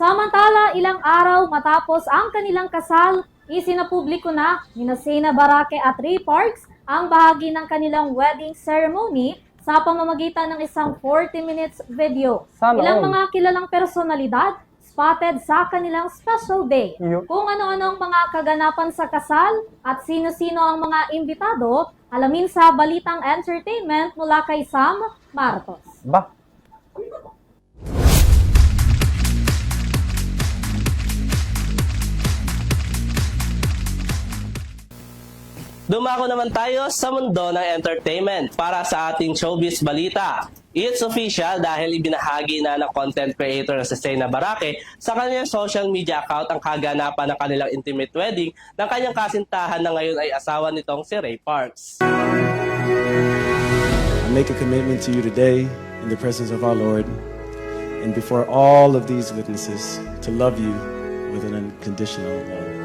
Samantala, ilang araw matapos ang kanilang kasal, isinapubliko na ni Sena Barake at Ray Parks ang bahagi ng kanilang wedding ceremony sa pamamagitan ng isang 40 minutes video. Ilang mga kilalang personalidad spotted sa kanilang special day. Kung ano-ano ang mga kaganapan sa kasal at sino-sino ang mga imbitado, alamin sa Balitang Entertainment mula kay Sam Martos. Dumako naman tayo sa mundo ng entertainment para sa ating showbiz balita. It's official dahil ibinahagi na ng content creator na si Sena Barake sa kanyang social media account ang kaganapan ng kanilang intimate wedding ng kanyang kasintahan na ngayon ay asawa nitong si Ray Parks. I make a commitment to you today in the presence of our Lord and before all of these witnesses to love you with an unconditional love.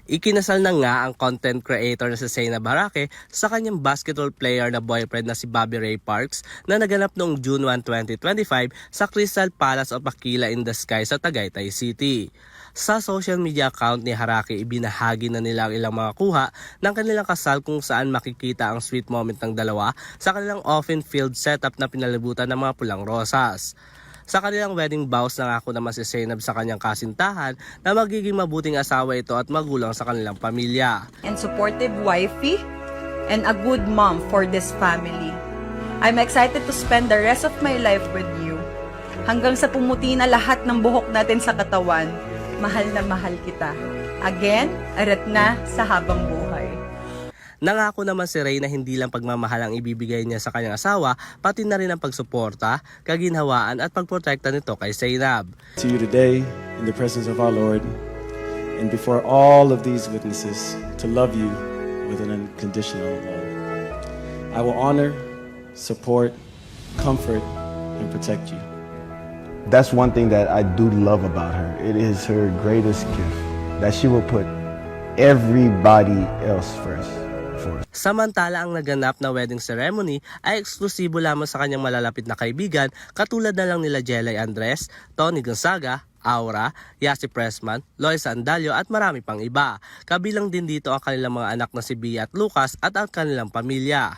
Ikinasal na nga ang content creator na si Sena Barake sa kanyang basketball player na boyfriend na si Bobby Ray Parks na naganap noong June 1, 2025 sa Crystal Palace of Aquila in the Sky sa Tagaytay City. Sa social media account ni Barake, ibinahagi na nila ang ilang mga kuha ng kanilang kasal kung saan makikita ang sweet moment ng dalawa sa kanilang open-field setup na pinalibutan ng mga pulang rosas. Sa kanilang wedding vows, nangako naman si Sena sa kanyang kasintahan na magiging mabuting asawa ito at magulang sa kanilang pamilya. And supportive wifey and a good mom for this family. I'm excited to spend the rest of my life with you. Hanggang sa pumuti na lahat ng buhok natin sa katawan, mahal na mahal kita. Again, arat na sa habang buhay. Nangako naman si Ray na hindi lang pagmamahal ang ibibigay niya sa kanyang asawa, pati na rin ang pagsuporta, kaginhawaan at pagprotekta nito kay Sena. To you today in the presence of our Lord and before all of these witnesses to love you with an unconditional love. I will honor, support, comfort, and protect you. That's one thing that I do love about her. It is her greatest gift that she will put everybody else first. Samantala, ang naganap na wedding ceremony ay eksklusibo lamang sa kanyang malalapit na kaibigan, katulad na lang nila Jelay Andres, Tony Gonzaga, Aura, Yasi Pressman, Lois Andalio at marami pang iba. Kabilang din dito ang kanilang mga anak na si Bia at Lucas at ang kanilang pamilya.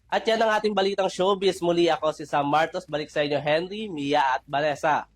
At yan ang ating balitang showbiz. Muli ako si Sam Martos. Balik sa inyo Henry, Mia at Vanessa.